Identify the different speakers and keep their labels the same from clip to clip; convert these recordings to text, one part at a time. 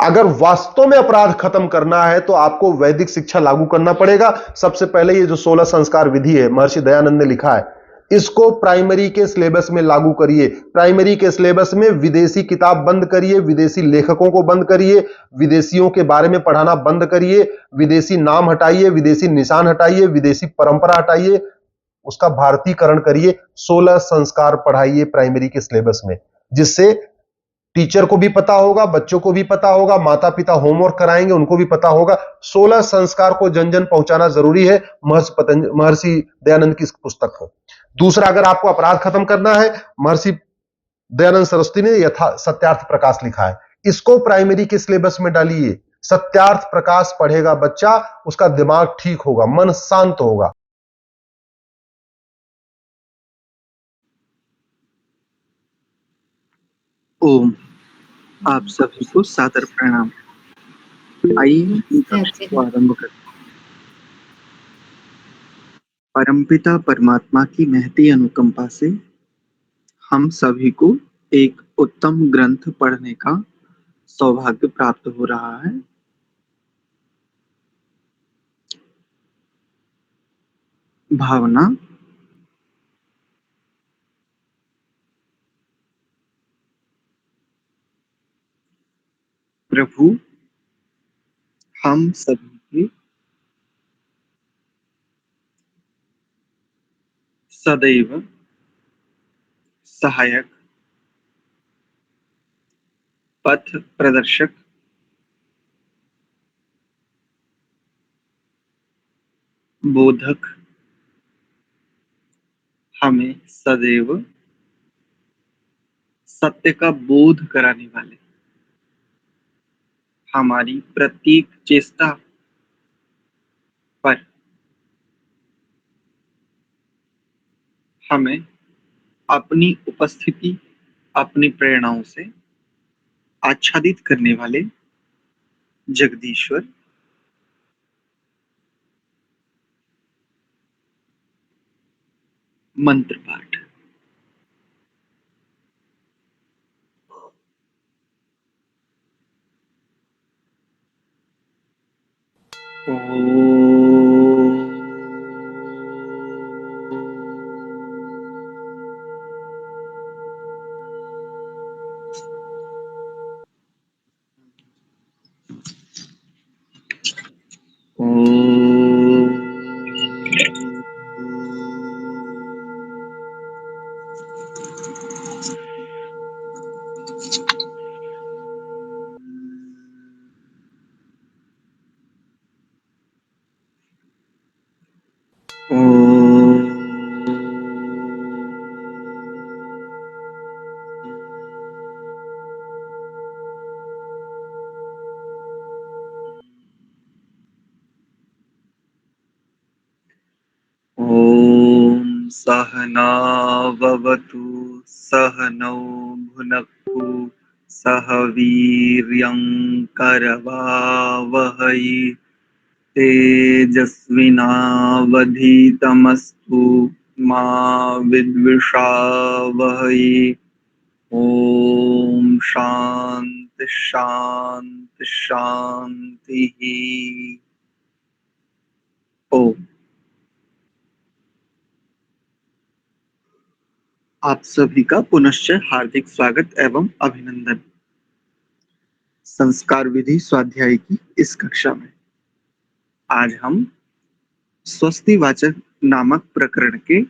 Speaker 1: अगर वास्तव में अपराध खत्म करना है तो आपको वैदिक शिक्षा लागू करना पड़ेगा। सबसे पहले ये जो 16 संस्कार विधि है, महर्षि दयानंद ने लिखा है, इसको प्राइमरी के सिलेबस में लागू करिए। प्राइमरी के सिलेबस में विदेशी किताब बंद करिए, विदेशी लेखकों को बंद करिए, विदेशियों के बारे में पढ़ाना बंद करिए, विदेशी नाम हटाइए, विदेशी निशान हटाइए, विदेशी परंपरा हटाइए, उसका भारतीकरण करिए। 16 संस्कार पढ़ाइए प्राइमरी के सिलेबस में, जिससे टीचर को भी पता होगा, बच्चों को भी पता होगा, माता पिता होमवर्क कराएंगे उनको भी पता होगा। 16 संस्कार को जन जन पहुंचाना जरूरी है, महर्षि दयानंद की इस पुस्तक को। दूसरा, अगर आपको अपराध खत्म करना है, महर्षि दयानंद सरस्वती ने यथा सत्यार्थ प्रकाश लिखा है, इसको प्राइमरी के सिलेबस में डालिए। सत्यार्थ प्रकाश पढ़ेगा बच्चा, उसका दिमाग ठीक होगा, मन शांत होगा।
Speaker 2: ओम, आप सभी को सादर प्रणाम। आइए कक्षा को आरंभ करते हैं। परमपिता परमात्मा की महती अनुकंपा से हम सभी को एक उत्तम ग्रंथ पढ़ने का सौभाग्य प्राप्त हो रहा है। भावना प्रभु हम सभी के सदैव सहायक, पथ प्रदर्शक, बोधक, हमें सदैव सत्य का बोध कराने वाले, हमारी प्रत्येक चेष्टा पर हमें अपनी उपस्थिति, अपनी प्रेरणाओं से आच्छादित करने वाले जगदीश्वर मंत्र पाठ। ओम सहना भवतु सहनौ भुनक्तु सह वीर्यं करवावहै तेजस्विनावधीतमस्तु मा विद्विषावहै। ओम शांति शांति शांति। ओम। आप सभी का पुनश्च हार्दिक स्वागत एवं अभिनंदन संस्कार विधि स्वाध्याय की इस कक्षा में। आज हम स्वस्तिवाचक नामक प्रकरण के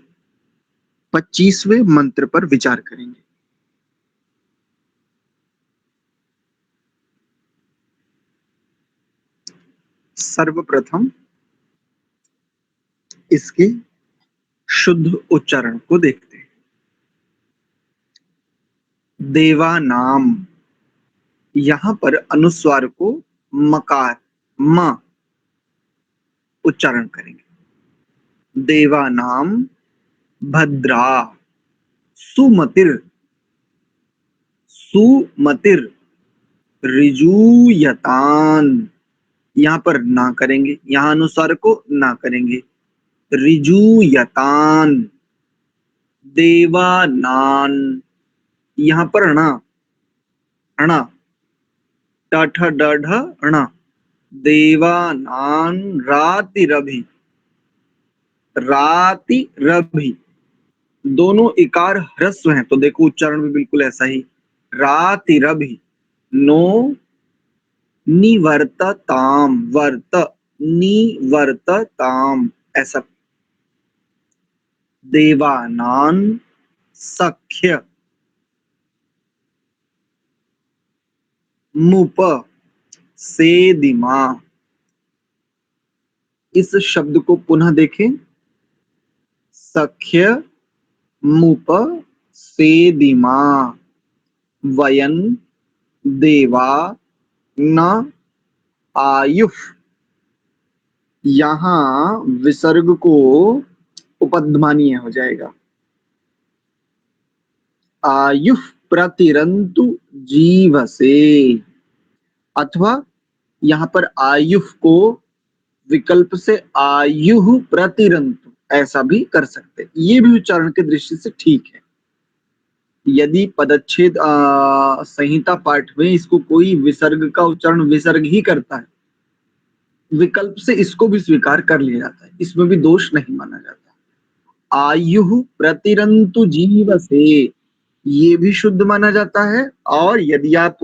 Speaker 2: 25वें मंत्र पर विचार करेंगे। सर्वप्रथम इसके शुद्ध उच्चारण को देखते हैं। देवानाम, यहां पर अनुस्वार को मकार म उच्चारण करेंगे। देवानाम भद्रा सुमतिर, सुमतिर ऋजूयतान, यहां पर ना करेंगे, यहां अनुस्वार को ना करेंगे। ऋजूयतान। देवानान, यहां पर अणा, अणा टठ डढ़ ण, देवानां रातिरभि, रातिरभि, दोनों इकार ह्रस्व हैं, तो देखो उच्चारण भी बिल्कुल ऐसा ही, रातिरभि, नो निवर्तताम, वर्त निवर्तताम, ऐसा, देवानां सख्य मुप सेदिमा। इस शब्द को पुनः देखें, सख्य मुप सेदिमा, वयन देवा न आयुः, यहां विसर्ग को उपध्मानीय हो जाएगा, आयुः प्रतिरंतु जीवसे, अथवा यहां पर आयुः को विकल्प से आयुः प्रतिरंतु ऐसा भी कर सकते, ये भी उच्चारण की दृष्टि से ठीक है। यदि पदच्छेद संहिता पाठ में इसको कोई विसर्ग का उच्चारण विसर्ग ही करता है, विकल्प से इसको भी स्वीकार कर लिया जाता है, इसमें भी दोष नहीं माना जाता। आयुः प्रतिरंतु जीव से, ये भी शुद्ध माना जाता है, और यदि आप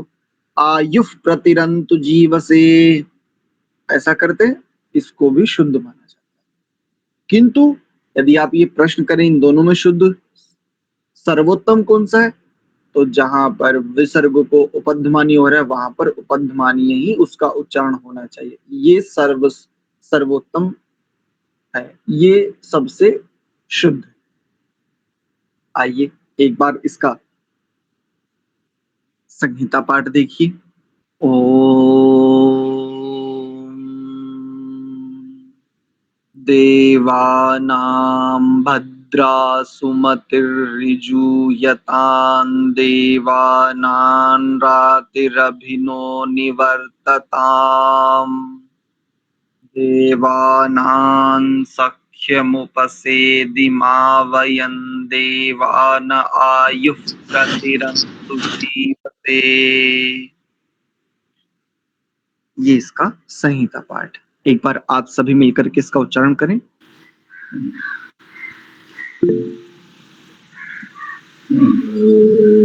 Speaker 2: आयुः प्रतिरंतु जीव से ऐसा करते हैं, इसको भी शुद्ध माना जाता है। किंतु यदि आप ये प्रश्न करें इन दोनों में शुद्ध सर्वोत्तम कौन सा है, तो जहां पर विसर्ग को उपध्मानी हो रहा है वहां पर उपध्मानीय ही उसका उच्चारण होना चाहिए, ये सर्वोत्तम है, ये सबसे शुद्ध है। आइए एक बार इसका संहिता पाठ देखिए। ओम देवानां भद्रा सुमतिर्यजूयतां, देवानां रातिरभिनो निवर्तताम्, देवानां सख्यमुपसेदिमा, वयं देवान आयुः प्रतिरन्तु जीवते। ये इसका संहिता पाठ, एक बार आप सभी मिलकर के इसका उच्चारण करें।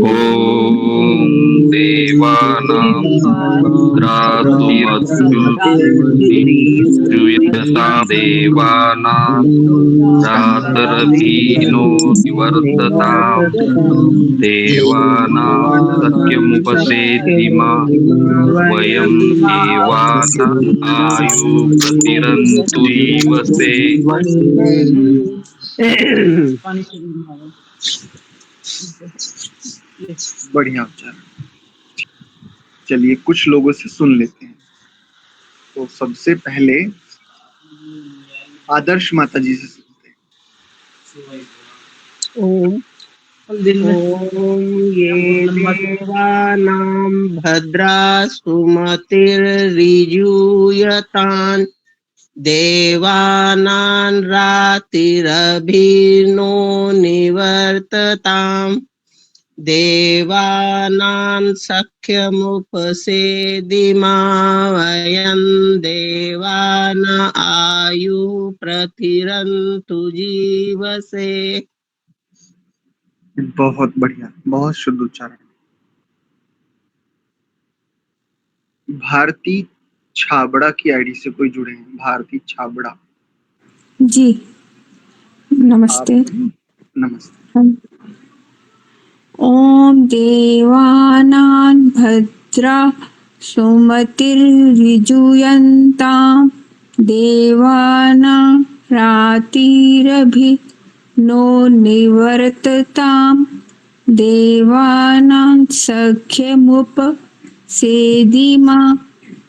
Speaker 3: ओम देवानां भद्रासुमत्युर्यजूयतां, देवानां रातिरभिनो निवर्तताम्, देवानां सख्यमुपसेदिमा, वयं देवान आयुः प्रतिरन्तु जीवसे।
Speaker 2: बढ़िया उच्चारण। चलिए कुछ लोगों से सुन लेते हैं। तो सबसे पहले आदर्श माता जी से सुनते हैं।
Speaker 4: ओम ओम ये देवानां भद्रा सुमतिर्यजूयतां, देवानां रातिरभिनो निवर्तताम्, देवानां सख्यमुपसेदिमा, वयं देवान आयुः प्रतिरन्तु जीवसे।
Speaker 2: बहुत बढ़िया, बहुत शुद्ध उच्चारण। भारती छाबड़ा की आईडी से कोई जुड़े हैं? भारती छाबड़ा
Speaker 5: जी नमस्ते।
Speaker 2: नमस्ते।
Speaker 5: ओम देवानां भद्रा सुमतिर्यजूयन्तां, देवानां रातिरभि नो निवर्तताम्, देवानां सख्यमुपसेदिमा,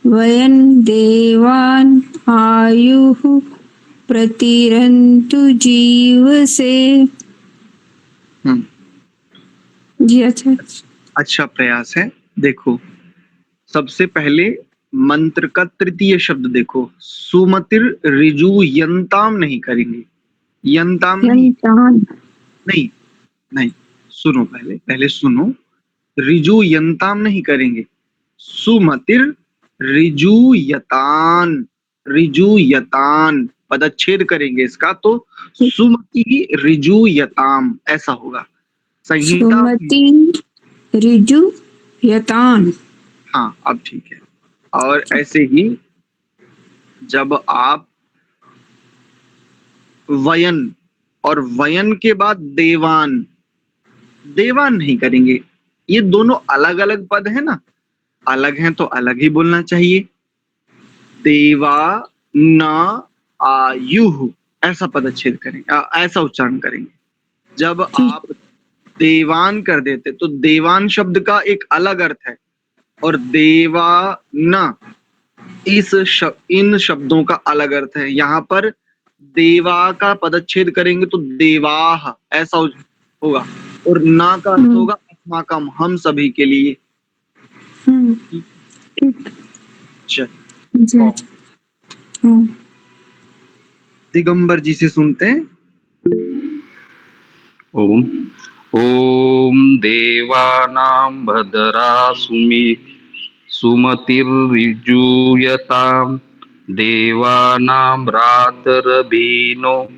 Speaker 5: वयं देवान् आयुः प्रतिरन्तु जीवसे। जी
Speaker 2: अच्छा प्रयास है। देखो सबसे पहले मंत्र का तृतीय शब्द देखो, सुमतिर ऋजु यंताम नहीं करेंगे, यंताम नहीं, नहीं सुनो, पहले सुनो, ऋजु यंताम नहीं करेंगे, सुमतिर ऋजूयतान, ऋजूयतान पदच्छेद करेंगे इसका तो सुमति ऋजूयताम ऐसा होगा। संहिता
Speaker 5: सुमति ऋजु यतान।
Speaker 2: हाँ अब ठीक है। और ऐसे ही जब आप वयन और वयन के बाद देवान, देवान नहीं करेंगे, ये दोनों अलग अलग पद है ना, अलग हैं तो अलग ही बोलना चाहिए। देवा न आयुः ऐसा पदच्छेद करेंगे, ऐसा उच्चारण करेंगे। जब आप देवान कर देते तो देवान शब्द का एक अलग अर्थ है और देवा न इन शब्दों का अलग अर्थ है। यहाँ पर देवा का पदच्छेद करेंगे तो देवाह ऐसा होगा और ना का अर्थ होगा अस्माकम हम सभी के लिए। दिगंबर जी से सुनते हैं।
Speaker 3: ओम ओम देवानां भद्रा सुमतिर्विजूयतां देवानां रातरभिनो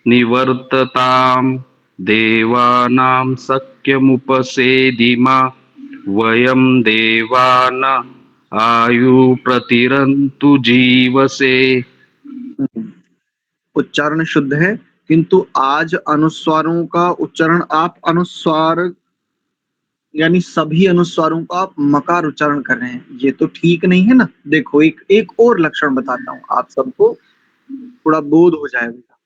Speaker 3: निवर्ततां देवानां सख्यमुपसेदिमा वयं देवान आयु प्रतिरन्तु जीवसे।
Speaker 2: उच्चारण शुद्ध है किंतु आज अनुस्वारों का उच्चारण आप अनुस्वार यानी सभी अनुस्वारों का आप मकार उच्चारण कर रहे हैं, ये तो ठीक नहीं है ना। देखो एक और लक्षण बताता हूं, आप सबको थोड़ा बोध हो जाएगा।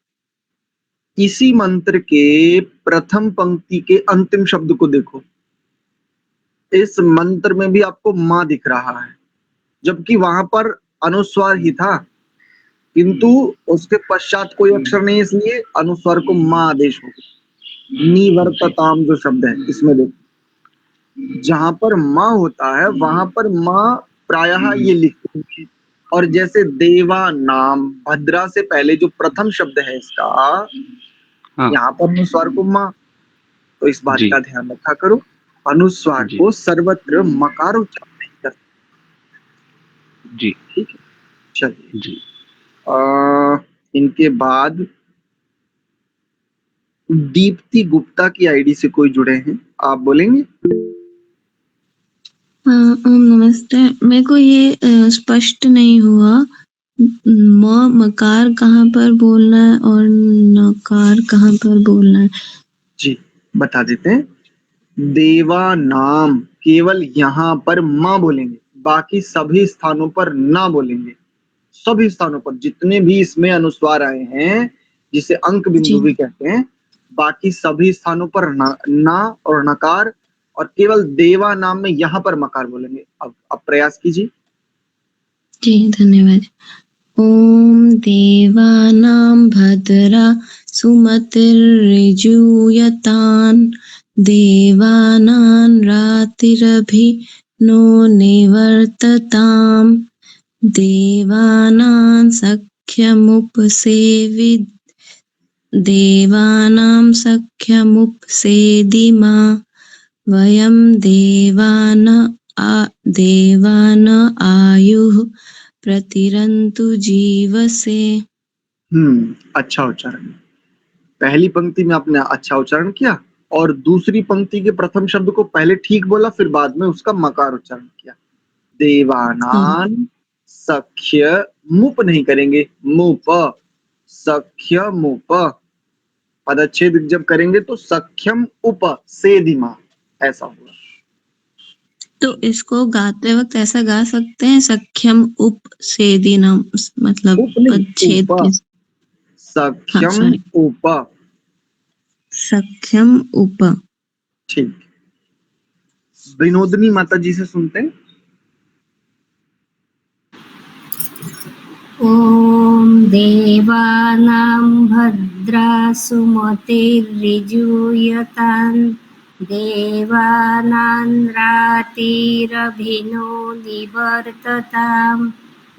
Speaker 2: इसी मंत्र के प्रथम पंक्ति के अंतिम शब्द को देखो, इस मंत्र में भी आपको मां दिख रहा है जबकि वहां पर अनुस्वार ही था, किंतु उसके पश्चात कोई अक्षर नहीं, इसलिए अनुस्वार को मां आदेश हो गया। निवर्तताम जो शब्द है इसमें देखो, जहां पर मां होता है वहां पर मां प्रायः ये लिखते हैं। और जैसे देवा नाम भद्रा से पहले जो प्रथम शब्द है इसका यहाँ पर अनुस्वार को मां, तो इस बात का ध्यान रखा करो, अनुस्वार को सर्वत्र मकार उच्चारण नहीं करते।
Speaker 3: जी
Speaker 2: ठीक है, चलिए
Speaker 3: जी।
Speaker 2: इनके बाद दीप्ति गुप्ता की आईडी से कोई जुड़े हैं, आप बोलेंगे।
Speaker 5: ओम नमस्ते। मेरे को ये स्पष्ट नहीं हुआ, मकार कहाँ पर बोलना है और नकार कहाँ पर बोलना है।
Speaker 2: जी बता देते हैं। देवा नाम केवल यहाँ पर मां बोलेंगे, बाकी सभी स्थानों पर ना बोलेंगे। सभी स्थानों पर जितने भी इसमें अनुस्वार आए हैं जिसे अंक बिंदु भी कहते हैं, बाकी सभी स्थानों पर ना और नकार, और केवल देवा नाम में यहाँ पर मकार बोलेंगे। अब प्रयास कीजिए।
Speaker 5: जी धन्यवाद। ओम देवानां भद्रा सुमतिर्ऋजूयतान् देवानां रातिरभिनो निवर्तताम् देवानां सख्यमुपसेदिमा वयं देवान आयुः प्रतिरन्तु जीवसे।
Speaker 2: अच्छा उच्चारण। पहली पंक्ति में आपने अच्छा उच्चारण किया और दूसरी पंक्ति के प्रथम शब्द को पहले ठीक बोला, फिर बाद में उसका मकार उच्चारण किया। देवानान सख्य मुप नहीं करेंगे, मुप सख्य मुप पदच्छेद जब करेंगे तो सख्यम उप सेदिमा ऐसा होगा।
Speaker 5: तो इसको गाते वक्त ऐसा गा सकते हैं, सख्यम उप सेदिना, मतलब पदच्छेद
Speaker 2: सख्यम उप,
Speaker 5: सख्यम उप।
Speaker 2: ठीक। विनोदनी माता जी से सुनते हैं।
Speaker 6: ओम देवानां भद्रा सुमतिर्ऋजूयतान् देवानां रातिरभिनो निवर्तताम्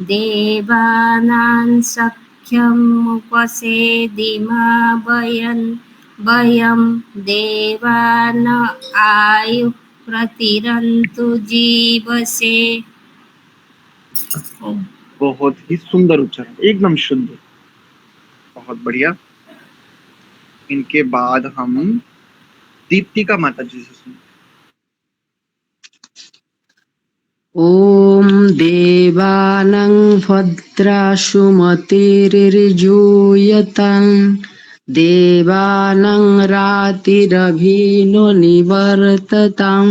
Speaker 6: देवानां सख्यमुपसेदिमा वयं देवान आयुः प्रतिरन्तु जीवसे।
Speaker 2: बहुत ही सुंदर उच्चारण, एकदम शुद्ध, बहुत बढ़िया। इनके बाद हम दीप्तिका माता जी से सुनते
Speaker 4: ॐ देवानं भद्राशुमतिर्यजूयतं देवानं रातिरभिनो निवर्ततं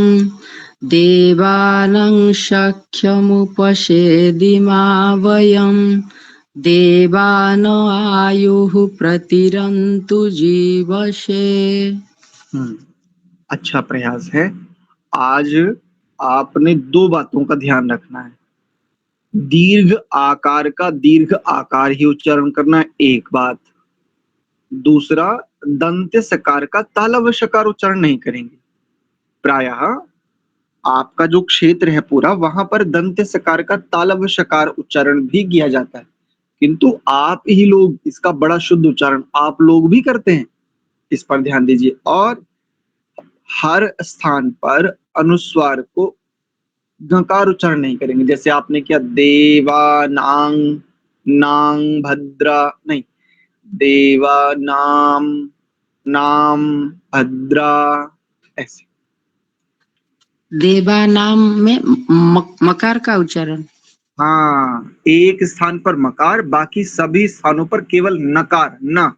Speaker 4: देवानं शक्यमुपसेदिमा वयं देवान आयुः प्रतिरन्तु जीवसे।
Speaker 2: अच्छा प्रयास है। आज आपने दो बातों का ध्यान रखना है। दीर्घ आकार का दीर्घ आकार ही उच्चारण करना है, एक बात। दूसरा, दंत्य सकार का तालव्य शकार उच्चारण नहीं करेंगे। प्रायः आपका जो क्षेत्र है पूरा, वहां पर दंत्य सकार का तालव्य शकार उच्चारण भी किया जाता है, किंतु आप ही लोग इसका बड़ा शुद्ध उच्चारण आप लोग भी करते हैं, इस पर ध्यान दीजिए। और हर स्थान पर अनुस्वार को गकार उच्चारण नहीं करेंगे। जैसे आपने किया देवानां, नांग भद्रा, नहीं, देवानाम, नाम भद्रा, ऐसे।
Speaker 4: देवानाम में मकार का उच्चारण।
Speaker 2: हाँ, एक स्थान पर मकार, बाकी सभी स्थानों पर केवल नकार, न।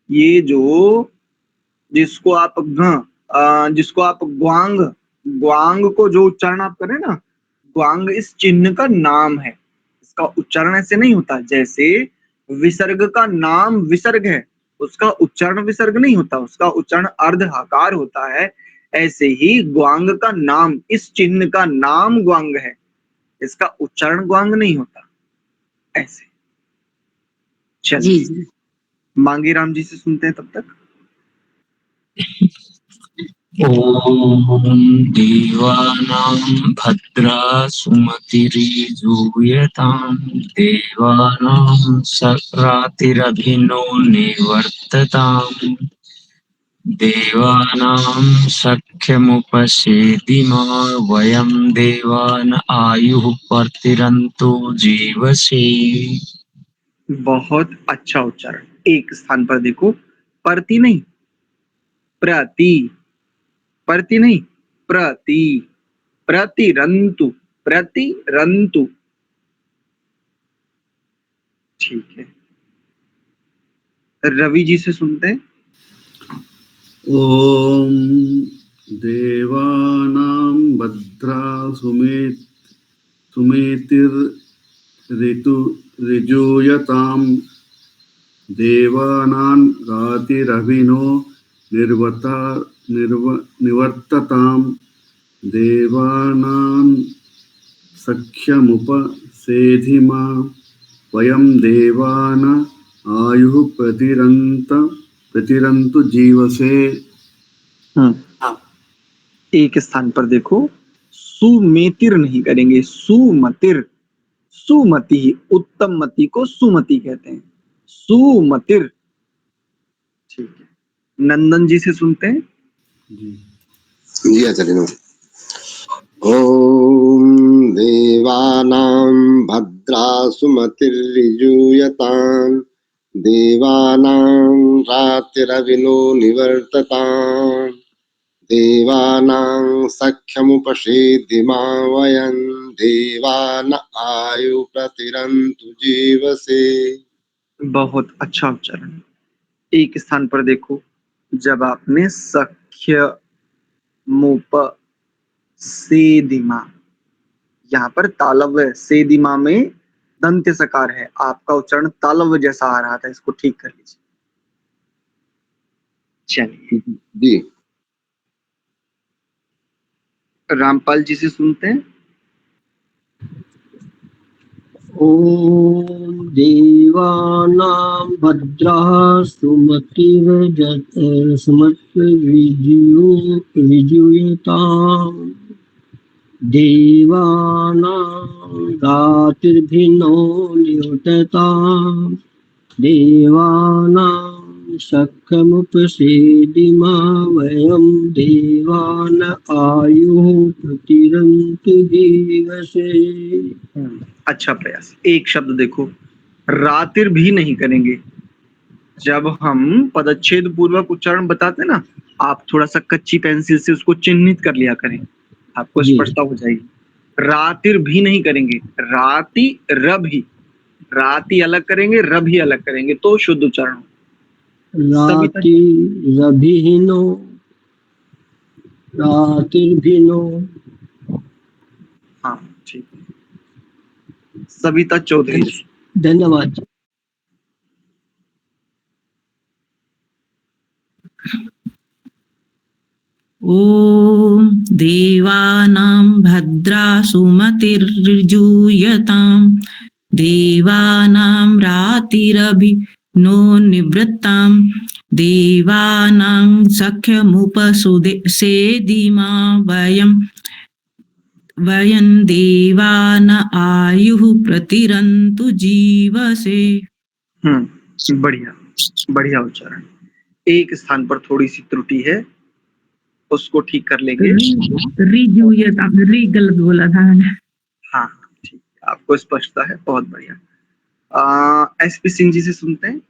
Speaker 2: ये जो जिसको आप जिसको आप ग्वांग, ग्वांग को जो उच्चारण आप करें ना, ग्वांग इस चिन्ह का नाम है। इसका उच्चारण ऐसे नहीं होता। जैसे विसर्ग का नाम विसर्ग है, उसका उच्चारण विसर्ग नहीं होता, उसका उच्चारण अर्ध हकार होता है। ऐसे ही ग्वांग का नाम, इस चिन्ह का नाम ग्वांग है, इसका उच्चारण ग्वांग नहीं होता। ऐसे
Speaker 4: जी
Speaker 2: चलिए,
Speaker 4: जी।
Speaker 2: मांगे राम जी से सुनते हैं तब तक।
Speaker 7: ॐ देवानां भद्रा सुमतिर्यजूयतां देवानां सरातिरभिनो निवर्तताम् देवानां सख्यमुपसेदिमा वयं देवान आयुः प्रतिरन्तु जीवसे।
Speaker 2: बहुत अच्छा उच्चारण। एक स्थान पर देखो, प्रति नहीं, प्रति, प्रति नहीं, प्रति, प्रतिरंतु, प्रतिरंतु। ठीक है, रवि जी से सुनते हैं।
Speaker 8: ॐ देवानां भद्रा सुमेतिर्ऋजूयतां देवानां रातिरभिनो निवर्ततां देवानां सख्यमुपसेधिमा वयं देवान आयुः प्रतिरन्तु जीवसे।
Speaker 2: एक स्थान पर देखो, सुमेतिर नहीं करेंगे, सुमतिर, सुमति, उत्तम मति को सुमति कहते हैं, सुमतिर। ठीक है, नंदन जी से सुनते हैं।
Speaker 9: जी आचार्य नमः। ॐ देवानां भद्रा सुमतिर्यजूयतां देवानां रातिरविनो निवर्तताम् देवानां सख्यमुपसेदिमा वयं देवान आयु प्रतिरन्तु जीवसे।
Speaker 2: बहुत अच्छा उच्चारण। एक स्थान पर देखो, जब आपने सख्य मुप सेदिमा, यहाँ पर तालव्य, सेदिमा में दंत्य सकार है, आपका उच्चारण तालव्य जैसा आ रहा था, इसको ठीक कर लीजिए। चलिए,
Speaker 9: जी
Speaker 2: रामपाल जी से सुनते हैं।
Speaker 4: ॐ देवानां भद्रः सुमतिर्विजूयतां देवानां रातिर्भिन्नो निवर्ततां देवानां सख्यमुपसेदिमा वयं देवान आयुः प्रतिरन्तु जीवसे।
Speaker 2: अच्छा प्रयास। एक शब्द देखो, रातिर भी नहीं करेंगे। जब हम पदच्छेद पूर्वक उच्चारण बताते ना, आप थोड़ा सा कच्ची पेंसिल से उसको चिन्हित कर लिया करें, आपको
Speaker 4: जी।
Speaker 2: स्पष्टता हो जाएगी। रातिर भी नहीं करेंगे, राति रभी, राति अलग करेंगे, रभी अलग करेंगे तो शुद्ध उच्चारण हो।
Speaker 4: राति रभिहिनो रातिर्भिनो।
Speaker 2: हाँ ठीक। सविता चौधरी जी।
Speaker 4: धन्यवाद।
Speaker 5: ॐ देवानां भद्रा सुमतिर्यजूयतां देवानां रातिरभिनो निवृत्तां देवानां सख्यमुपसेदिमा वयं देवान आयुः प्रतिरन्तु जीवसे।
Speaker 2: बढ़िया बढ़िया उच्चारण। एक स्थान पर थोड़ी सी त्रुटि है, उसको ठीक कर लेंगे।
Speaker 5: री गलत बोला था मैंने।
Speaker 2: हाँ ठीक, आपको स्पष्टता है, बहुत बढ़िया। एसपी सिंह जी से सुनते हैं।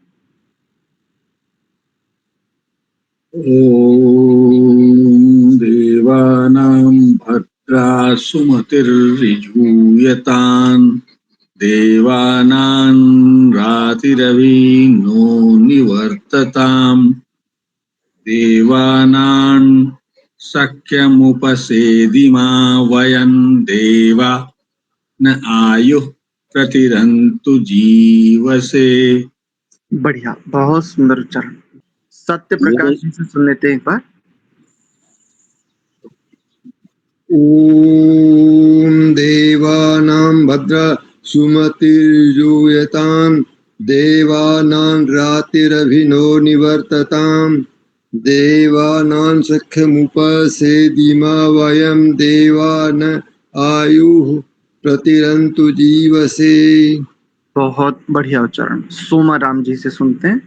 Speaker 8: ॐ देवानां भद्रा सुमतिर्यजूयतां देवानां रातिरविनो निवर्तताम् देवानां सख्यमुपसेदिमा वयं देवा न आयुः प्रतिरन्तु जीवसे।
Speaker 2: बढ़िया, बहुत सुंदर उच्चारण। सत्य प्रकाश जी से सुन लेते हैं एक बार।
Speaker 10: ॐ देवानां भद्रा सुमतिर्यूयतां देवानां रातिरभिनो निवर्ततां देवानां सख्यमुपसेदिमा वयं देवान आयुः प्रतिरन्तु जीवसे।
Speaker 2: बहुत बढ़िया उच्चारण। सोमा राम जी से सुनते हैं।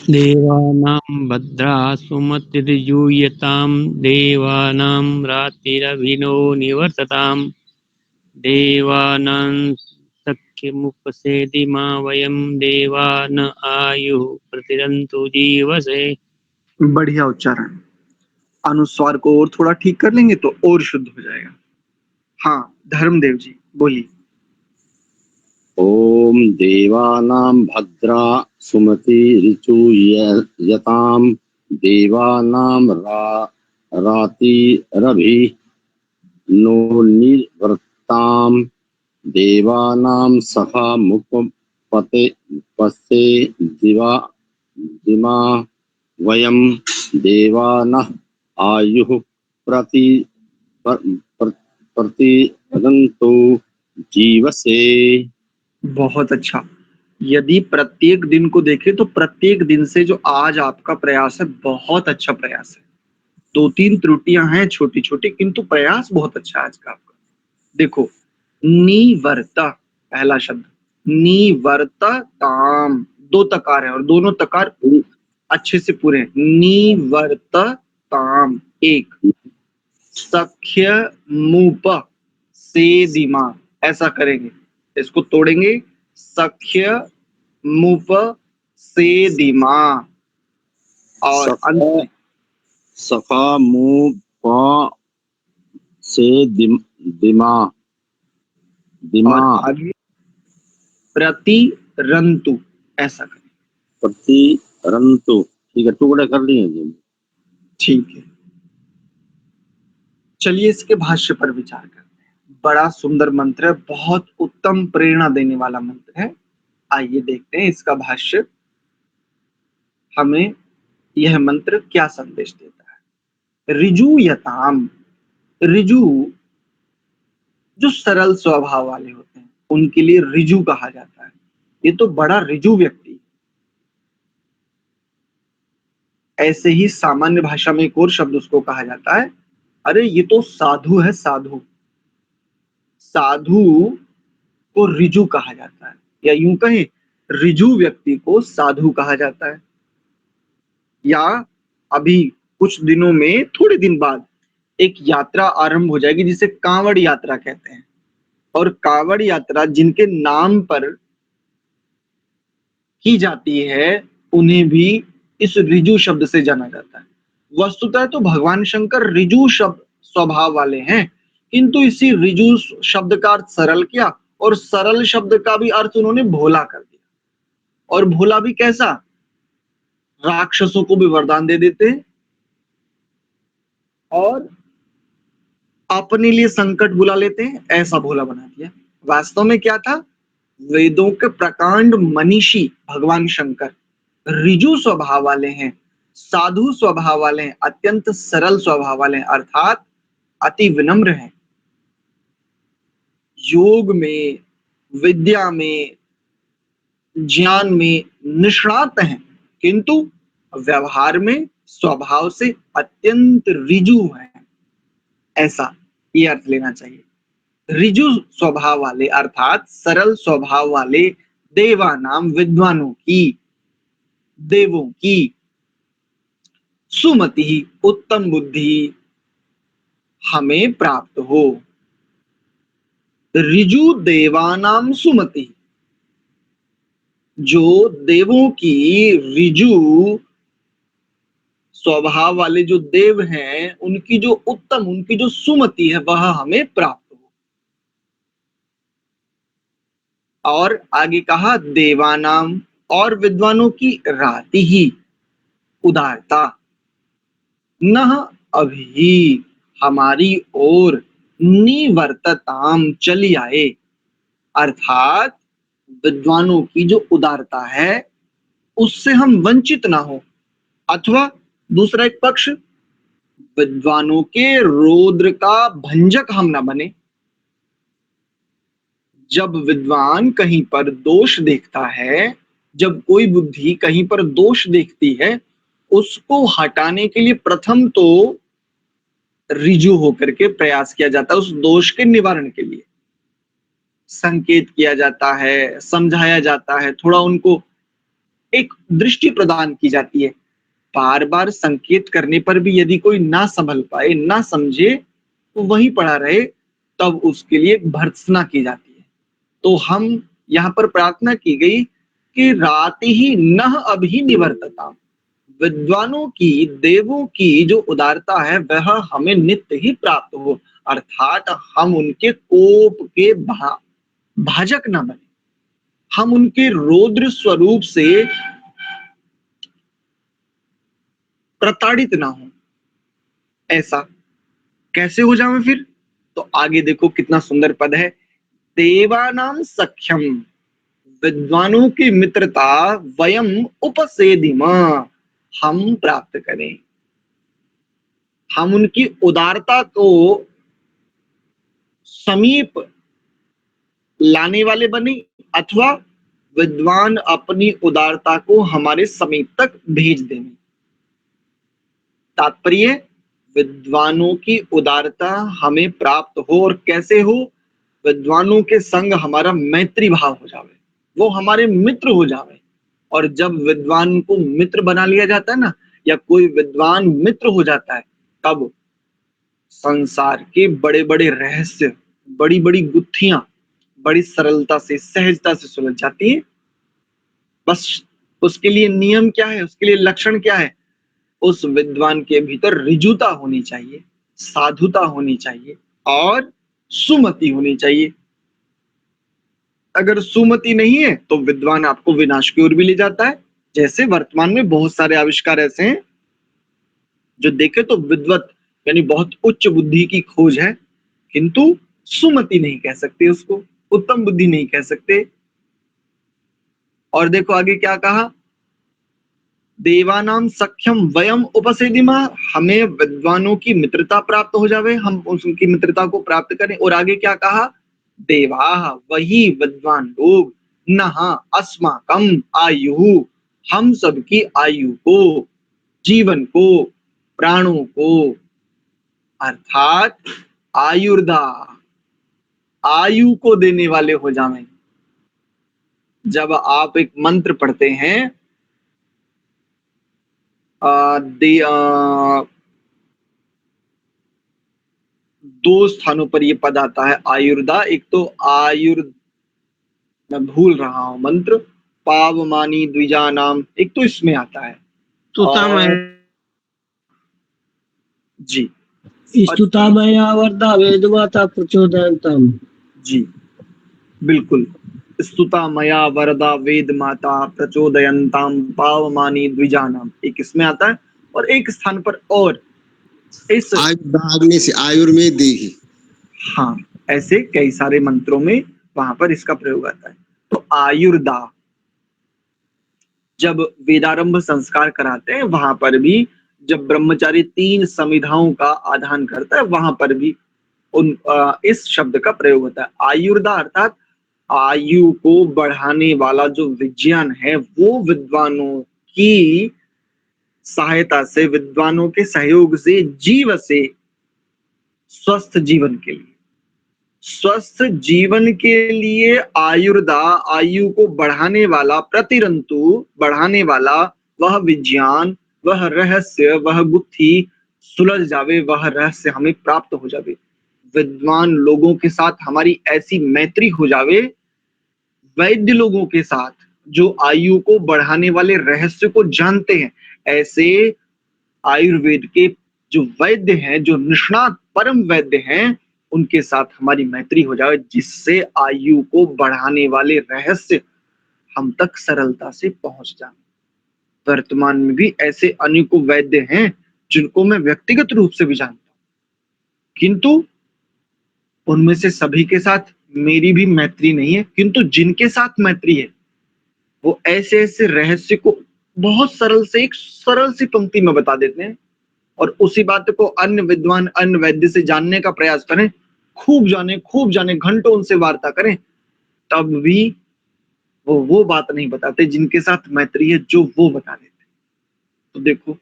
Speaker 11: देवानां भद्रा सुमतिर्यूयतां देवानां रातिरभिनो निवर्ततां देवानां सख्यमुपसेदिमा वयं देवान आयुः प्रतिरन्तु जीवसे।
Speaker 2: बढ़िया उच्चारण। अनुस्वार को और थोड़ा ठीक कर लेंगे तो और शुद्ध हो जाएगा। हाँ धर्मदेव जी बोलिए।
Speaker 9: ॐ देवानां भद्रा सुमतिरिचूयतां देवानां रातिरभि नो निवर्तां देवानां सखा मुपपते पसे दिमा वयं देवानः आयुः प्रतिरन्तु जीवसे।
Speaker 2: बहुत अच्छा। यदि प्रत्येक दिन को देखें तो प्रत्येक दिन से जो आज आपका प्रयास है, बहुत अच्छा प्रयास है। 2-3 त्रुटियां हैं छोटी छोटी, किंतु प्रयास बहुत अच्छा है आज का आपका। देखो, निवर्ता पहला शब्द, निवर्तताम, 2 तकार है और दोनों तकार अच्छे से पूरे हैं। निवर्तताम एक, सख्य मुप से दिमा, ऐसा करेंगे, इसको तोड़ेंगे। सख्य मुप से दिमा और अंत
Speaker 9: सखा मुप से दिमा दिमा
Speaker 2: और आगे प्रतिरंतु, ऐसा करें।
Speaker 9: प्रतिरंतु, ठीक है, टुकड़े कर लिए जी।
Speaker 2: ठीक है, चलिए इसके भाष्य पर विचार करते हैं। बड़ा सुंदर मंत्र है, बहुत उत्तम प्रेरणा देने वाला मंत्र है। आइए देखते हैं इसका भाष्य, हमें यह मंत्र क्या संदेश देता है। ऋजूयताम, ऋजु जो सरल स्वभाव वाले होते हैं उनके लिए ऋजु कहा जाता है। ये तो बड़ा ऋजु व्यक्ति। ऐसे ही सामान्य भाषा में एक और शब्द उसको कहा जाता है, अरे ये तो साधु है, साधु। साधु को ऋजु कहा जाता है, या यूं कहें ऋजु व्यक्ति को साधु कहा जाता है। या अभी कुछ दिनों में, थोड़े दिन बाद एक यात्रा आरंभ हो जाएगी जिसे कांवड़ यात्रा कहते हैं, और कांवड़ यात्रा जिनके नाम पर की जाती है उन्हें भी इस ऋजु शब्द से जाना जाता है। वस्तुतः तो भगवान शंकर ऋजु शब्द स्वभाव वाले हैं, किंतु इसी ऋजु शब्द का अर्थ सरल किया, और सरल शब्द का भी अर्थ उन्होंने भोला कर दिया। और भोला भी कैसा? राक्षसों को भी वरदान दे देते हैं और अपने लिए संकट बुला लेते हैं, ऐसा भोला बना दिया। वास्तव में क्या था? वेदों के प्रकांड मनीषी भगवान शंकर ऋजु स्वभाव वाले हैं, साधु स्वभाव वाले हैं, अत्यंत सरल स्वभाव वाले हैं, अर्थात अति विनम्र हैं। योग में, विद्या में, ज्ञान में निष्णात हैं, किंतु व्यवहार में स्वभाव से अत्यंत ऋजु हैं, ऐसा ये अर्थ लेना चाहिए। ऋजु स्वभाव वाले अर्थात सरल स्वभाव वाले देवानाम विद्वानों की, देवों की सुमति उत्तम बुद्धि हमें प्राप्त हो। ऋजु देवानाम सुमति, जो देवों की ऋजु स्वभाव वाले जो देव हैं, उनकी जो उत्तम, उनकी जो सुमति है वह हमें प्राप्त हो। और आगे कहा देवानाम, और विद्वानों की राति ही उदारता न अभी हमारी ओर निवर्तताम चली आए, अर्थात विद्वानों की जो उदारता है उससे हम वंचित ना हो, अथवा दूसरा एक पक्ष, विद्वानों के रौद्र का भंजक हम ना बने। जब विद्वान कहीं पर दोष देखता है, जब कोई बुद्धि कहीं पर दोष देखती है, उसको हटाने के लिए प्रथम तो ऋजु होकर के प्रयास किया जाता है, उस दोष के निवारण के लिए संकेत किया जाता है, समझाया जाता है, थोड़ा उनको एक दृष्टि प्रदान की जाती है। बार बार संकेत करने पर भी यदि कोई ना संभल पाए, ना समझे, तो वहीं पड़ा रहे, तब उसके लिए भर्त्सना की जाती है। तो हम यहाँ पर प्रार्थना की गई कि राति ही न अभी निवर्तता, विद्वानों की, देवों की जो उदारता है वह हमें नित्य ही प्राप्त हो, अर्थात हम उनके कोप के भाजक न बने, हम उनके रौद्र स्वरूप से प्रताड़ित ना हो। ऐसा कैसे हो जाए फिर? तो आगे देखो कितना सुंदर पद है, देवानाम सख्यम, विद्वानों की मित्रता वयम उपसेदिमा, हम प्राप्त करें, हम उनकी उदारता को समीप लाने वाले बने, अथवा विद्वान अपनी उदारता को हमारे समीप तक भेज दें। तात्पर्य, विद्वानों की उदारता हमें प्राप्त हो, और कैसे हो? विद्वानों के संग हमारा मैत्री भाव हो जावे, वो हमारे मित्र हो जावे। और जब विद्वान को मित्र बना लिया जाता है ना, या कोई विद्वान मित्र हो जाता है, तब संसार के बड़े बड़े रहस्य, बड़ी बड़ी गुत्थियां बड़ी सरलता से, सहजता से सुलझ जाती है। बस उसके लिए नियम क्या है, उसके लिए लक्षण क्या है? उस विद्वान के भीतर ऋजुता होनी चाहिए, साधुता होनी चाहिए, और सुमति होनी चाहिए। अगर सुमति नहीं है तो विद्वान आपको विनाश की ओर भी ले जाता है। जैसे वर्तमान में बहुत सारे आविष्कार ऐसे हैं जो देखे तो विद्वत यानी बहुत उच्च बुद्धि की खोज है, किंतु सुमति नहीं कह सकते उसको, उत्तम बुद्धि नहीं कह सकते। और देखो आगे क्या कहा, देवानाम सख्यम वयम उपसेदिमा, हमें विद्वानों की मित्रता प्राप्त हो जावे, हम उनकी मित्रता को प्राप्त करें। और आगे क्या कहा, देवा, वही विद्वान लोग, नहा अस्माकम आयु, हम सबकी आयु को, जीवन को, प्राणों को, अर्थात आयुर्दा, आयु को देने वाले हो जावे। जब आप एक मंत्र पढ़ते हैं दो स्थानों पर ये पद आता है आयुर्दा। एक तो मैं भूल रहा हूं मंत्र, पावमानी द्विजा नाम, एक तो इसमें आता है। और जी
Speaker 4: स्तुता मया वरदा वेदमाता प्रचोदयन्तम।
Speaker 2: जी बिल्कुल, स्तुता मया वरदा वेद माता प्रचोदयन्ताम पावमानी द्विजानाम, एक इसमें आता है। और एक स्थान पर और इस
Speaker 10: आयुर्दाग्नि से आयुर्वेद देही।
Speaker 2: हाँ, ऐसे कई सारे मंत्रों में वहां पर इसका प्रयोग आता है। तो आयुर्दा, जब वेदारंभ संस्कार कराते हैं वहां पर भी, जब ब्रह्मचारी 3 समिधाओं का आधान करता है वहां पर भी इस शब्द का प्रयोग होता है। आयुर्दा अर्थात आयु को बढ़ाने वाला जो विज्ञान है, वो विद्वानों की सहायता से, विद्वानों के सहयोग से जीव से स्वस्थ जीवन के लिए, स्वस्थ जीवन के लिए आयुर्दा, आयु को बढ़ाने वाला, प्रतिरंतु बढ़ाने वाला वह विज्ञान, वह रहस्य, वह गुत्थी सुलझ जावे, वह रहस्य हमें प्राप्त हो जावे, विद्वान लोगों के साथ हमारी ऐसी मैत्री हो जावे, वैद्य लोगों के साथ जो आयु को बढ़ाने वाले रहस्य को जानते हैं, ऐसे आयुर्वेद के जो वैद्य हैं, जो निष्णात परम वैद्य हैं, उनके साथ हमारी मैत्री हो जाए, जिससे आयु को बढ़ाने वाले रहस्य हम तक सरलता से पहुंच जाए। वर्तमान में भी ऐसे अनेकों वैद्य हैं जिनको मैं व्यक्तिगत रूप से भी जानता हूं, किंतु उनमें से सभी के साथ मेरी भी मैत्री नहीं है, किंतु जिनके साथ मैत्री है वो ऐसे ऐसे रहस्य को बहुत सरल से एक सरल सी पंक्ति में बता देते हैं, और उसी बात को अन्य विद्वान, अन्य वैद्य से जानने का प्रयास करें, खूब जाने, घंटों उनसे वार्ता करें, तब भी वो बात नहीं बताते जिनके साथ मैत्री है, जो वो बता देते। तो देखो,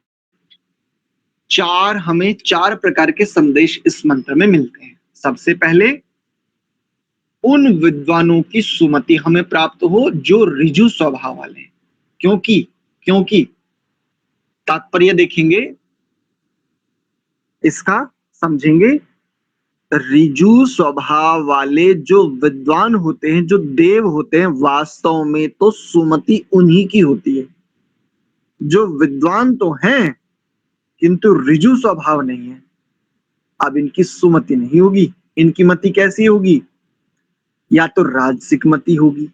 Speaker 2: हमें 4 प्रकार के संदेश इस मंत्र में मिलते हैं। सबसे पहले, उन विद्वानों की सुमति हमें प्राप्त हो जो ऋजु स्वभाव वाले हैं, क्योंकि तात्पर्य देखेंगे, इसका समझेंगे। ऋजु स्वभाव वाले जो विद्वान होते हैं, जो देव होते हैं, वास्तव में तो सुमति उन्हीं की होती है। जो विद्वान तो हैं किंतु ऋजु स्वभाव नहीं है, अब इनकी सुमति नहीं होगी। इनकी मति कैसी होगी? या तो राजसिक मति होगी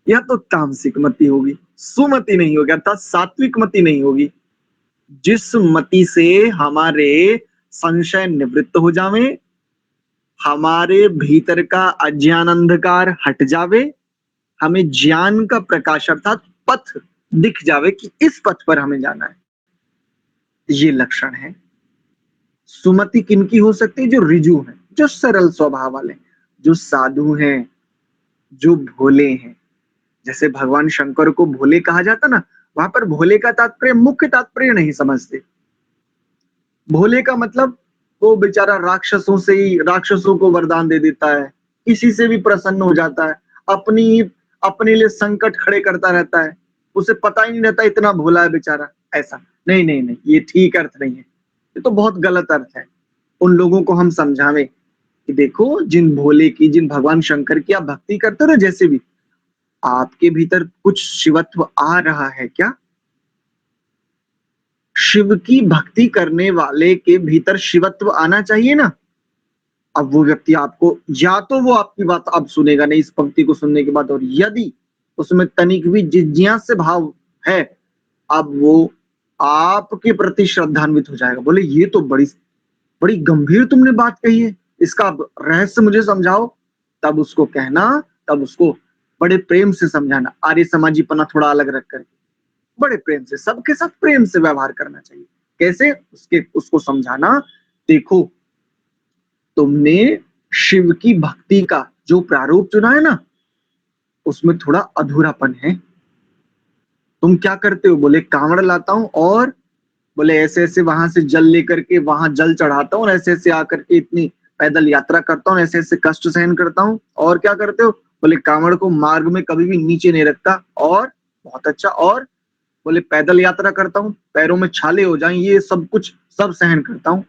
Speaker 2: या तो तामसिक मति होगी, सुमति नहीं होगी, अर्थात सात्विक मति नहीं होगी, जिस मति से हमारे संशय निवृत्त हो जावे, हमारे भीतर का अज्ञान अंधकार हट जावे, हमें ज्ञान का प्रकाश अर्थात पथ दिख जावे कि इस पथ पर हमें जाना है। ये लक्षण है। सुमति किनकी हो सकती है? जो ऋजु हैं, जो सरल स्वभाव वाले, जो साधु हैं, जो भोले हैं। जैसे भगवान शंकर को भोले कहा जाता ना, वहां पर भोले का तात्पर्य मुख्य तात्पर्य नहीं समझते। भोले का मतलब वो बेचारा राक्षसों को वरदान दे देता है, किसी से भी प्रसन्न हो जाता है, अपने लिए संकट खड़े करता रहता है, उसे पता ही नहीं रहता इतना भोला है बेचारा। ऐसा नहीं, ये ठीक अर्थ नहीं है, ये तो बहुत गलत अर्थ है। उन लोगों को हम समझावें कि देखो, जिन भोले की, जिन भगवान शंकर की आप भक्ति करते हो ना, जैसे भी आपके भीतर कुछ शिवत्व आ रहा है क्या? शिव की भक्ति करने वाले के भीतर शिवत्व आना चाहिए ना। अब वो व्यक्ति आपको, या तो वो आपकी बात अब सुनेगा नहीं इस पंक्ति को सुनने के बाद, और यदि उसमें तनिक भी जिज्ञासा भाव है, अब वो आपके प्रति श्रद्धान्वित हो जाएगा, बोले ये तो बड़ी गंभीर तुमने बात कही है, इसका रहस्य मुझे समझाओ। तब उसको कहना, तब उसको बड़े प्रेम से समझाना, आर्य समाजीपना थोड़ा अलग रख करके बड़े प्रेम से, सबके साथ प्रेम से व्यवहार करना चाहिए। कैसे? उसको समझाना, देखो तुमने शिव की भक्ति का जो प्रारूप चुना है ना, उसमें थोड़ा अधूरापन है। तुम क्या करते हो? बोले कांवड़ लाता हूं, और बोले ऐसे ऐसे वहां से जल लेकर के वहां जल चढ़ाता हूँ, और ऐसे ऐसे आकर के इतनी पैदल यात्रा करता हूँ, ऐसे ऐसे कष्ट सहन करता हूँ, और क्या करते हो? बोले कांवड़ को मार्ग में कभी भी नीचे नहीं रखता, और बहुत अच्छा, और बोले पैदल यात्रा करता हूँ, पैरों में छाले हो जाएं, ये सब कुछ सब सहन करता हूँ।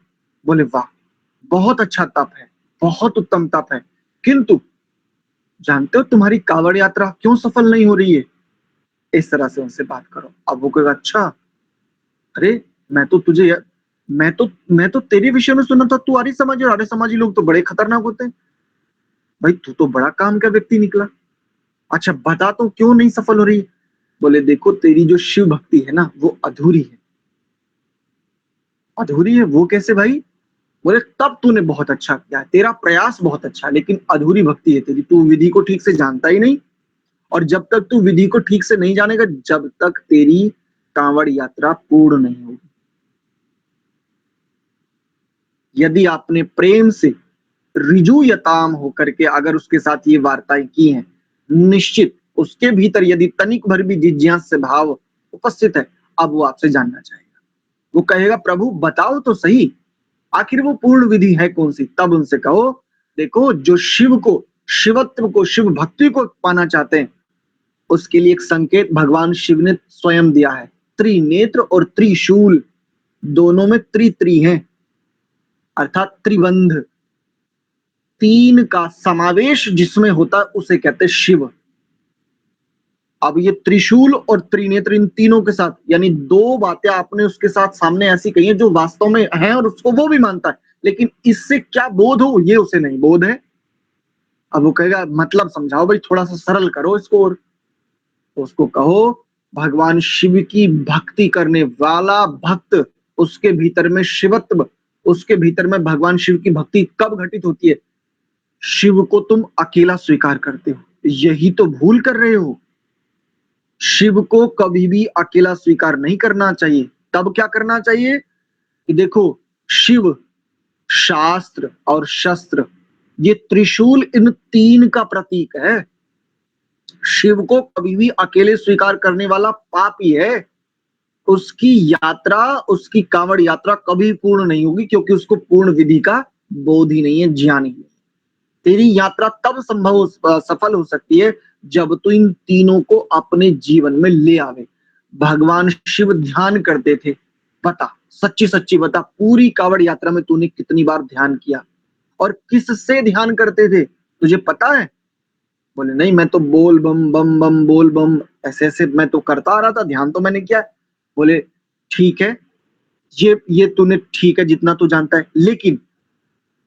Speaker 2: बोले वाह, बहुत अच्छा तप है, बहुत उत्तम तप है, किंतु जानते हो तुम्हारी कांवड़ यात्रा क्यों सफल नहीं हो रही है? इस तरह से उनसे बात करो। अब वो कहेगा अच्छा, अरे मैं तो तेरे विषय में सुना था, तू आर्य समाजी, और आर्य समाजी लोग तो बड़े खतरनाक होते हैं। भाई तू तो बड़ा काम का व्यक्ति निकला, अच्छा बता तो क्यों नहीं सफल हो रही? बोले देखो तेरी जो शिव भक्ति है ना वो अधूरी है। अधूरी है वो कैसे भाई? बोले तब तूने बहुत अच्छा किया, तेरा प्रयास बहुत अच्छा, लेकिन अधूरी भक्ति है तेरी, तू विधि को ठीक से जानता ही नहीं, और जब तक तू विधि को ठीक से नहीं जानेगा, जब तक तेरी कांवड़ यात्रा पूर्ण नहीं होगी। यदि आपने प्रेम से रिजु यताम होकर के अगर उसके साथ ये वार्ताएं की हैं, निश्चित उसके भीतर यदि तनिक भर भी जिज्ञासा भाव उपस्थित है, अब वो आपसे जानना चाहेगा। वो कहेगा प्रभु बताओ तो सही, आखिर वो पूर्ण विधि है कौन सी? तब उनसे कहो देखो, जो शिव को, शिवत्व को, शिव भक्ति को पाना चाहते हैं, उसके लिए एक संकेत भगवान शिव ने स्वयं दिया है। त्रिनेत्र और त्रिशूल, दोनों में त्रि हैं, अर्थात त्रिबंध, तीन का समावेश जिसमें होता है उसे कहते हैं शिव। अब ये त्रिशूल और त्रिनेत्र, इन तीनों के साथ, यानी दो बातें आपने उसके साथ सामने ऐसी कही है जो वास्तव में हैं और उसको वो भी मानता है, लेकिन इससे क्या बोध हो ये उसे नहीं बोध है। अब वो कहेगा मतलब समझाओ भाई, थोड़ा सा सरल करो इसको, और तो उसको कहो भगवान शिव की भक्ति करने वाला भक्त, उसके भीतर में शिवत्व, उसके भीतर में भगवान शिव की भक्ति कब घटित होती है? शिव को तुम अकेला स्वीकार करते हो, यही तो भूल कर रहे हो। शिव को कभी भी अकेला स्वीकार नहीं करना चाहिए। तब क्या करना चाहिए कि देखो, शिव, शास्त्र और शस्त्र, ये त्रिशूल इन तीन का प्रतीक है। शिव को कभी भी अकेले स्वीकार करने वाला पापी है, उसकी यात्रा, उसकी कांवड़ यात्रा कभी पूर्ण नहीं होगी, क्योंकि उसको पूर्ण विधि का बोध ही नहीं है, ज्ञान ही नहीं। तेरी यात्रा तब सफल हो सकती है जब तू इन तीनों को अपने जीवन में ले आवे। भगवान शिव ध्यान करते थे, बता सच्ची सच्ची बता, पूरी कांवड़ यात्रा में तूने कितनी बार ध्यान किया और किससे ध्यान करते थे, तुझे पता है? बोले नहीं, मैं तो बोल बम बम बम बोल बम ऐसे ऐसे मैं तो करता आ रहा था, ध्यान तो मैंने किया है। बोले ठीक है, ये तूने ठीक है जितना तू जानता है, लेकिन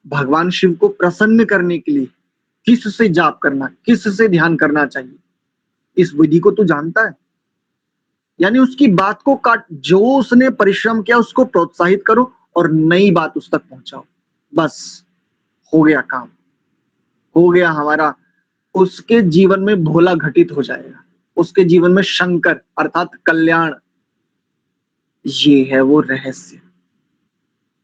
Speaker 2: भगवान शिव को प्रसन्न करने के लिए किससे जाप करना, किससे ध्यान करना चाहिए, इस विधि को तू जानता है? यानी उसकी बात को काट, जो उसने परिश्रम किया उसको प्रोत्साहित करो और नई बात उस तक पहुंचाओ, बस हो गया काम, हो गया हमारा। उसके जीवन में भोला घटित हो जाएगा, उसके जीवन में शंकर अर्थात कल्याण, ये है वो रहस्य।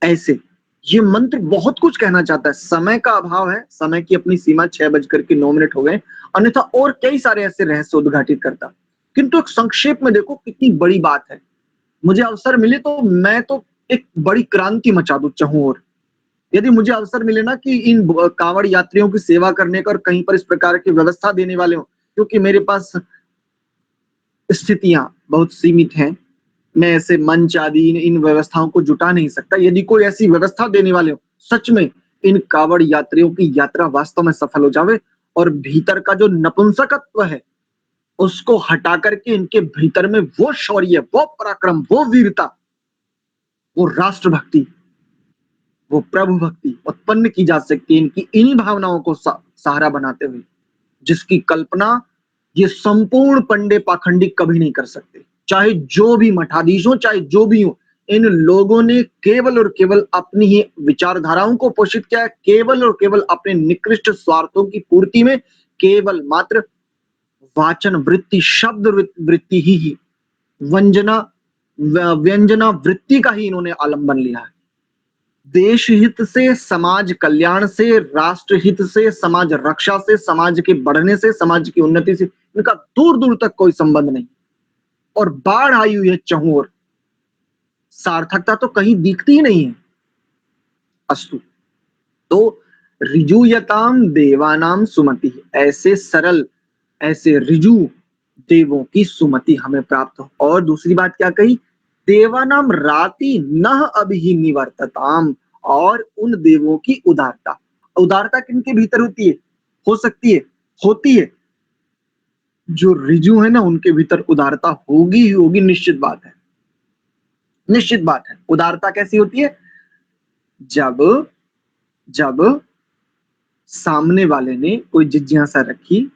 Speaker 2: ऐसे ये मंत्र बहुत कुछ कहना चाहता है। समय का अभाव है, समय की अपनी सीमा 6:09 हो गए, अन्यथा और कई सारे ऐसे रहस्य उद्घाटित करता, किंतु एक संक्षेप में देखो कितनी बड़ी बात है। मुझे अवसर मिले तो मैं तो एक बड़ी क्रांति मचा दूं चाहूं, और यदि मुझे अवसर मिले ना कि इन कांवड़ यात्रियों की सेवा करने का और कहीं पर इस प्रकार की व्यवस्था देने वाले हो, क्योंकि मेरे पास स्थितियां बहुत सीमित हैं, मैं ऐसे मंच आदि इन व्यवस्थाओं को जुटा नहीं सकता। यदि कोई ऐसी व्यवस्था देने वाले हो, सच में इन कांवड़ यात्रियों की यात्रा वास्तव में सफल हो जावे और भीतर का जो नपुंसकत्व है उसको हटा करके इनके भीतर में वो शौर्य, वो पराक्रम, वो वीरता, वो राष्ट्रभक्ति, वो प्रभु भक्ति उत्पन्न की जा सकती है इनकी इन्हीं भावनाओं को सहारा बनाते हुए, जिसकी कल्पना ये संपूर्ण पंडे पाखंडी कभी नहीं कर सकते। चाहे जो भी मठाधीश हो, चाहे जो भी हो, इन लोगों ने केवल और केवल अपनी ही विचारधाराओं को पोषित किया है, केवल और केवल अपने निकृष्ट स्वार्थों की पूर्ति में, केवल मात्र वाचन वृत्ति, शब्द वृत्ति ही व्यंजना वृत्ति का ही इन्होंने आलंबन लिया है। देश हित से, समाज कल्याण से, राष्ट्र हित से, समाज रक्षा से, समाज के बढ़ने से, समाज की उन्नति से इनका दूर दूर तक कोई संबंध नहीं, और बाढ़ आई हुई है चाहूं ओर, सार्थकता तो कहीं दिखती ही नहीं है। अस्तु, तो ऋजुयताम देवानाम सुमति, ऐसे सरल, ऐसे ऋजु देवों की सुमति हमें प्राप्त हो। और दूसरी बात क्या कही, देवानाम राति नह अभी निवर्तताम, और उन देवों की उदारता, उदारता किनके भीतर होती है, हो सकती है, होती है, जो ऋजु है ना उनके भीतर उदारता होगी ही होगी, निश्चित बात है, निश्चित बात है। उदारता कैसी होती है, जब जब सामने वाले ने कोई जिज्ञासा रखी